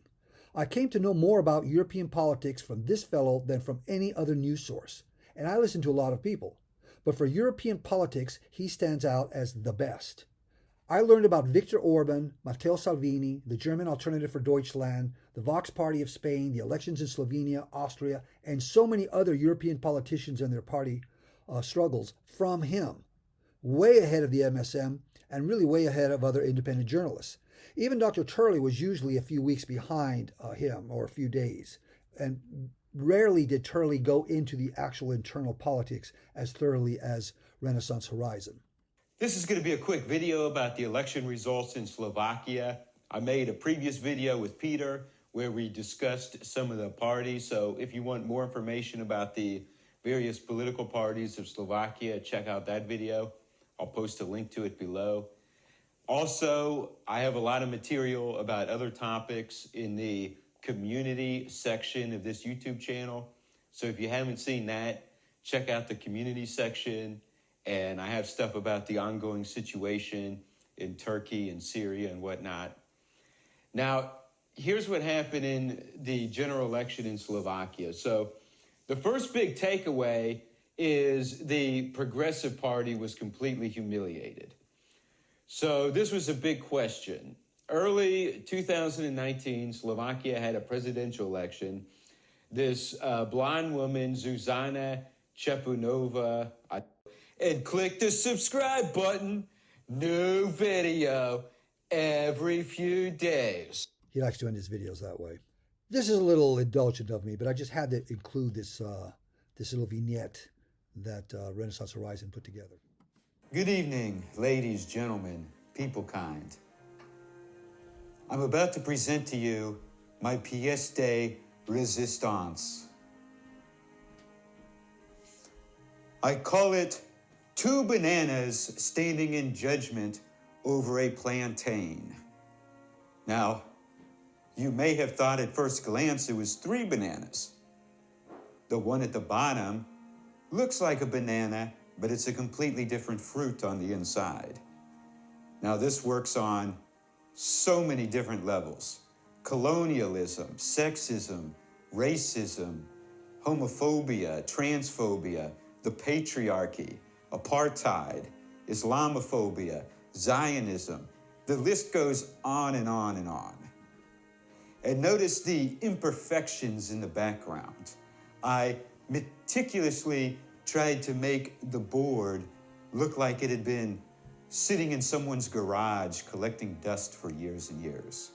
I came to know more about European politics from this fellow than from any other news source. And I listen to a lot of people. But for European politics, he stands out as the best. I learned about Viktor Orban, Matteo Salvini, the German Alternative for Deutschland, the Vox Party of Spain, the elections in Slovenia, Austria, and so many other European politicians and their party struggles from him. Way ahead of the MSM and really way ahead of other independent journalists. Even Dr. Turley was usually a few weeks behind him, or a few days. And rarely did Turley go into the actual internal politics as thoroughly as Renaissance Horizon. This is going to be a quick video about the election results in Slovakia. I made a previous video with Peter where we discussed some of the parties. So if you want more information about the various political parties of Slovakia, check out that video. I'll post a link to it below. Also, I have a lot of material about other topics in the community section of this YouTube channel. So if you haven't seen that, check out the community section. And I have stuff about the ongoing situation in Turkey and Syria and whatnot. Now, here's what happened in the general election in Slovakia. So the first big takeaway is the Progressive Party was completely humiliated. So this was a big question. Early 2019, Slovakia had a presidential election. This blonde woman, Zuzana Chepunova, and click the subscribe button. New video every few days. He likes to end his videos that way. This is a little indulgent of me, but I just had to include this little vignette that Renaissance Horizon put together. Good evening, ladies, gentlemen, people kind. I'm about to present to you my pièce de résistance. I call it two bananas standing in judgment over a plantain. Now, you may have thought at first glance it was three bananas. The one at the bottom looks like a banana, but it's a completely different fruit on the inside. Now, this works on so many different levels. Colonialism, sexism, racism, homophobia, transphobia, the patriarchy, apartheid, Islamophobia, Zionism. The list goes on and on and on. And notice the imperfections in the background. I meticulously tried to make the board look like it had been sitting in someone's garage collecting dust for years and years.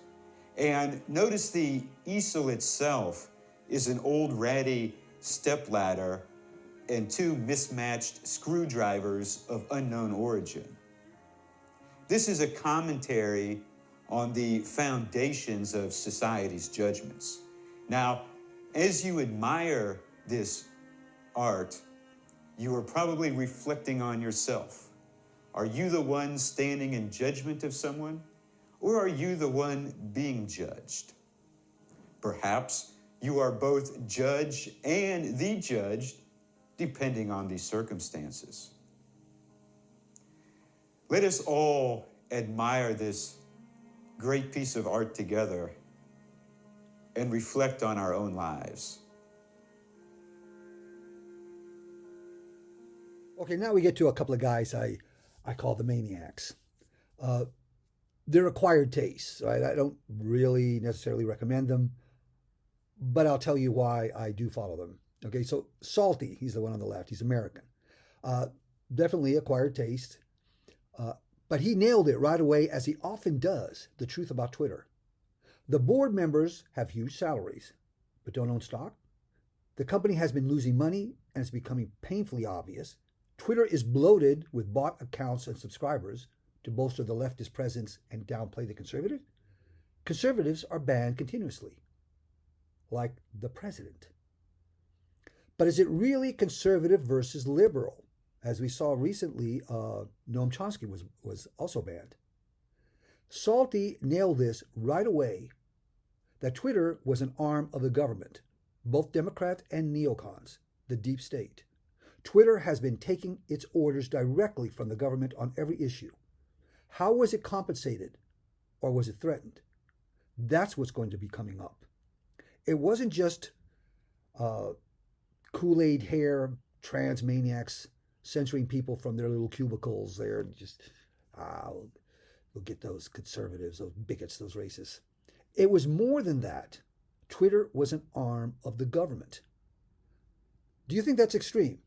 And notice the easel itself is an old ratty stepladder and two mismatched screwdrivers of unknown origin. This is a commentary on the foundations of society's judgments. Now, as you admire this art, you are probably reflecting on yourself. Are you the one standing in judgment of someone, or are you the one being judged? Perhaps you are both judge and the judged, depending on the circumstances. Let us all admire this great piece of art together and reflect on our own lives. Okay, now we get to a couple of guys I call the maniacs. They're acquired tastes, right? I don't really necessarily recommend them, but I'll tell you why I do follow them. Okay, so Salty, he's the one on the left. He's American. Definitely acquired taste. But he nailed it right away, as he often does, the truth about Twitter. The board members have huge salaries, but don't own stock. The company has been losing money, and it's becoming painfully obvious. Twitter is bloated with bot accounts and subscribers to bolster the leftist presence and downplay the conservative. Conservatives are banned continuously, like the president. But is it really conservative versus liberal? As we saw recently, Noam Chomsky was also banned. Salty nailed this right away, that Twitter was an arm of the government, both Democrat and neocons, the deep state. Twitter has been taking its orders directly from the government on every issue. How was it compensated, or was it threatened? That's what's going to be coming up. It wasn't just Kool-Aid hair trans maniacs censoring people from their little cubicles there. Just, we'll get those conservatives, those bigots, those racists. It was more than that. Twitter was an arm of the government. Do you think that's extreme?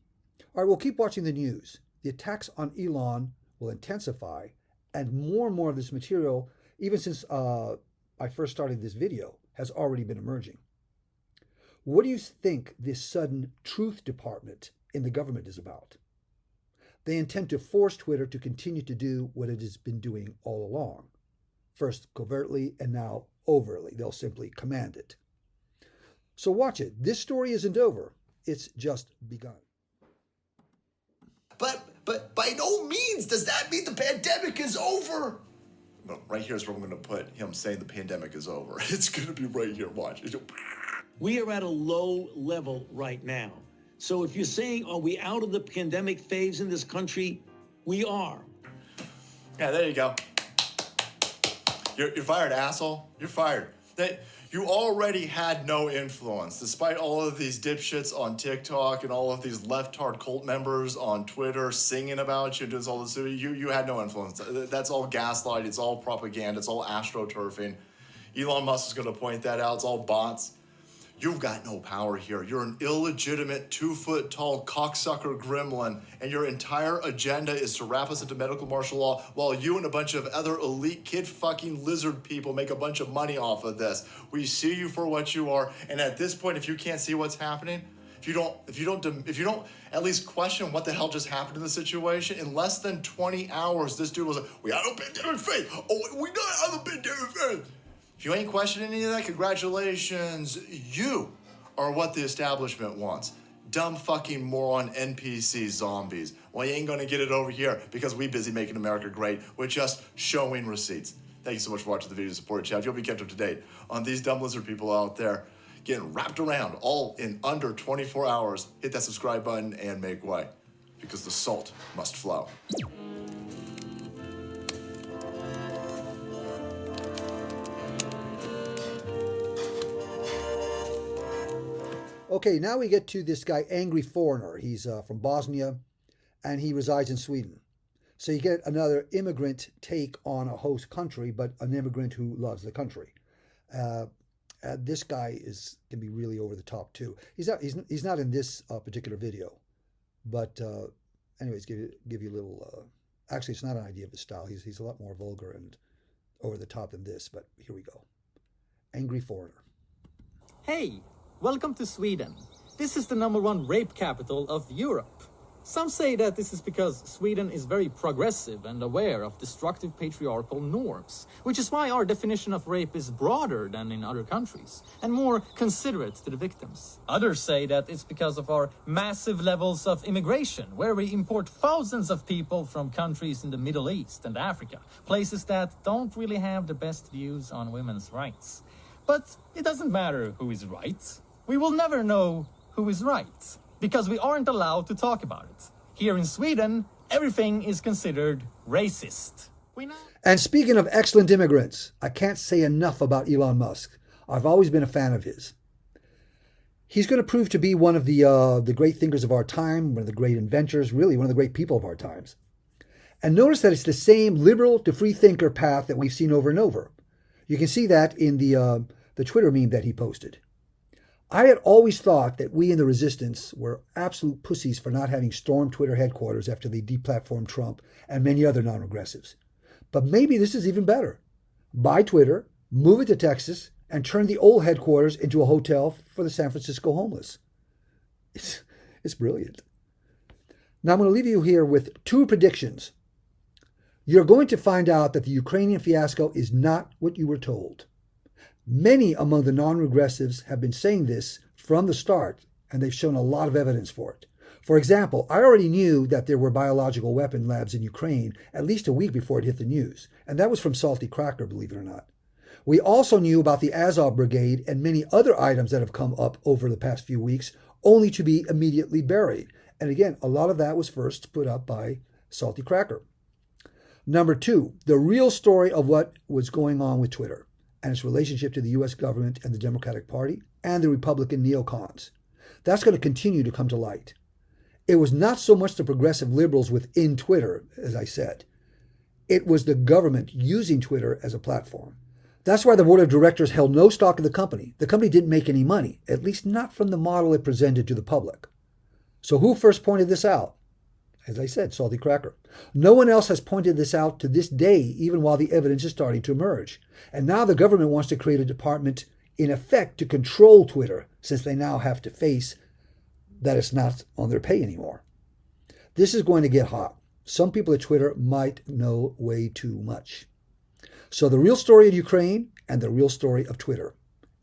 All right, we'll keep watching the news. The attacks on Elon will intensify, and more of this material, even since I first started this video, has already been emerging. What do you think this sudden truth department in the government is about? They intend to force Twitter to continue to do what it has been doing all along. First covertly and now overtly. They'll simply command it. So watch it. This story isn't over. It's just begun. But by no means does that mean the pandemic is over. No, right here is where I'm going to put him saying the pandemic is over. It's going to be right here. Watch. We are at a low level right now. So if you're saying, are we out of the pandemic phase in this country? We are. Yeah, there you go. You're fired, asshole. You're fired. You already had no influence, despite all of these dipshits on TikTok and all of these left-hard cult members on Twitter singing about you, doing all this. You had no influence. That's all gaslight. It's all propaganda. It's all astroturfing. Elon Musk is going to point that out. It's all bots. You've got no power here. You're an illegitimate 2-foot-tall cocksucker gremlin, and your entire agenda is to wrap us into medical martial law while you and a bunch of other elite kid-fucking lizard people make a bunch of money off of this. We see you for what you are, and at this point, if you can't see what's happening, if you don't at least question what the hell just happened in the situation, in less than 20 hours, this dude was like, we out of pandemic phase. Oh, we not out of pandemic phase. If you ain't questioning any of that, congratulations. You are what the establishment wants. Dumb fucking moron NPC zombies. Well, you ain't gonna get it over here because we busy making America great with just showing receipts. Thank you so much for watching the video. Support chat. You'll be kept up to date on these dumb lizard people out there getting wrapped around all in under 24 hours. Hit that subscribe button and make way because the salt must flow. Okay, now we get to this guy, Angry Foreigner. He's from Bosnia, and he resides in Sweden. So you get another immigrant take on a host country, but an immigrant who loves the country. This guy can be really over the top too. He's not in this particular video, but anyways, give you a little. Actually, it's not an idea of his style. He's a lot more vulgar and over the top than this. But here we go. Angry Foreigner. Hey. Welcome to Sweden. This is the #1 rape capital of Europe. Some say that this is because Sweden is very progressive and aware of destructive patriarchal norms, which is why our definition of rape is broader than in other countries and more considerate to the victims. Others say that it's because of our massive levels of immigration, where we import thousands of people from countries in the Middle East and Africa, places that don't really have the best views on women's rights. But it doesn't matter who is right. We will never know who is right, because we aren't allowed to talk about it. Here in Sweden, everything is considered racist. And speaking of excellent immigrants, I can't say enough about Elon Musk. I've always been a fan of his. He's going to prove to be one of the great thinkers of our time, one of the great inventors, really one of the great people of our times. And notice that it's the same liberal to free thinker path that we've seen over and over. You can see that in the Twitter meme that he posted. I had always thought that we in the resistance were absolute pussies for not having stormed Twitter headquarters after they deplatformed Trump and many other non-regressives. But maybe this is even better. Buy Twitter, move it to Texas, and turn the old headquarters into a hotel for the San Francisco homeless. It's brilliant. Now I'm going to leave you here with 2 predictions. You're going to find out that the Ukrainian fiasco is not what you were told. Many among the non-regressives have been saying this from the start, and they've shown a lot of evidence for it. For example, I already knew that there were biological weapon labs in Ukraine at least a week before it hit the news, and that was from Salty Cracker, believe it or not. We also knew about the Azov Brigade and many other items that have come up over the past few weeks, only to be immediately buried. And again, a lot of that was first put up by Salty Cracker. Number 2, the real story of what was going on with Twitter and its relationship to the U.S. government and the Democratic Party and the Republican neocons. That's going to continue to come to light. It was not so much the progressive liberals within Twitter, as I said. It was the government using Twitter as a platform. That's why the board of directors held no stock in the company. The company didn't make any money, at least not from the model it presented to the public. So who first pointed this out? As I said, Salty Cracker. No one else has pointed this out to this day, even while the evidence is starting to emerge. And now the government wants to create a department, in effect, to control Twitter, since they now have to face that it's not on their pay anymore. This is going to get hot. Some people at Twitter might know way too much. So the real story of Ukraine and the real story of Twitter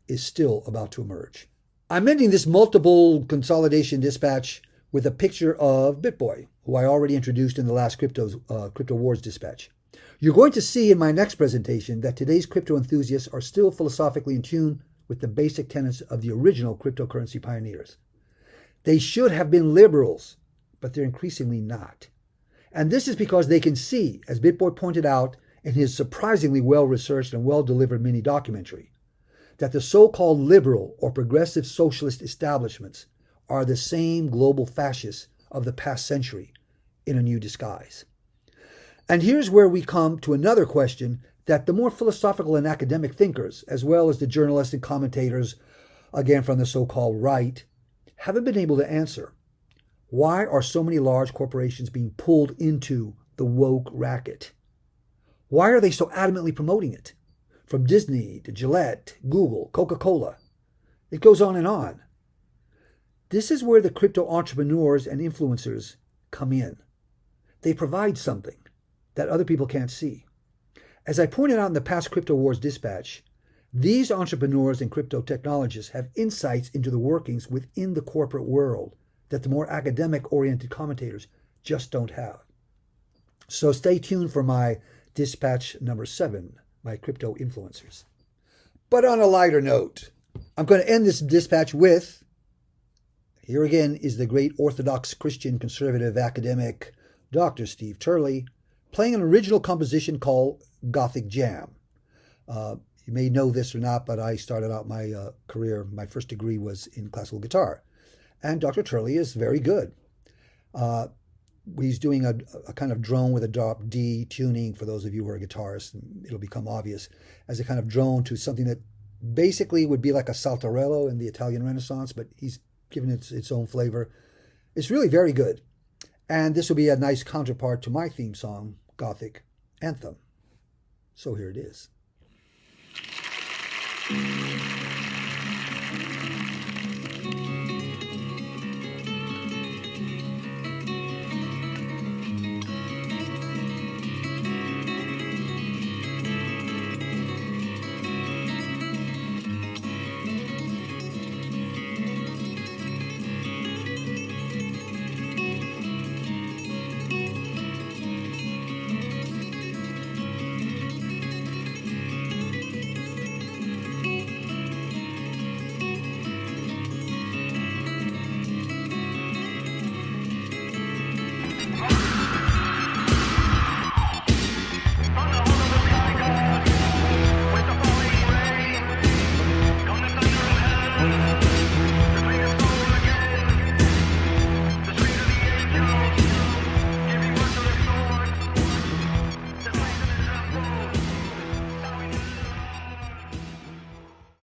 is still about to emerge. I'm ending this multiple consolidation dispatch with a picture of BitBoy, who I already introduced in the last Crypto Wars dispatch. You're going to see in my next presentation that today's crypto enthusiasts are still philosophically in tune with the basic tenets of the original cryptocurrency pioneers. They should have been liberals, but they're increasingly not. And this is because they can see, as BitBoy pointed out in his surprisingly well-researched and well-delivered mini-documentary, that the so-called liberal or progressive socialist establishments are the same global fascists of the past century in a new disguise. And here's where we come to another question that the more philosophical and academic thinkers, as well as the journalists and commentators, again from the so-called right, haven't been able to answer. Why are so many large corporations being pulled into the woke racket? Why are they so adamantly promoting it? From Disney to Gillette, Google, Coca-Cola. It goes on and on. This is where the crypto entrepreneurs and influencers come in. They provide something that other people can't see. As I pointed out in the past Crypto Wars dispatch, these entrepreneurs and crypto technologists have insights into the workings within the corporate world that the more academic-oriented commentators just don't have. So stay tuned for my dispatch number 7, my crypto influencers. But on a lighter note, I'm going to end this dispatch with, here again is the great Orthodox Christian conservative academic Dr. Steve Turley playing an original composition called Gothic Jam. You may know this or not, but I started out my career, my first degree was in classical guitar. And Dr. Turley is very good. He's doing a kind of drone with a drop D tuning, for those of you who are guitarists, and it'll become obvious, as a kind of drone to something that basically would be like a saltarello in the Italian Renaissance, but he's given it its own flavor. It's really very good. And this will be a nice counterpart to my theme song, Gothic Anthem. So here it is.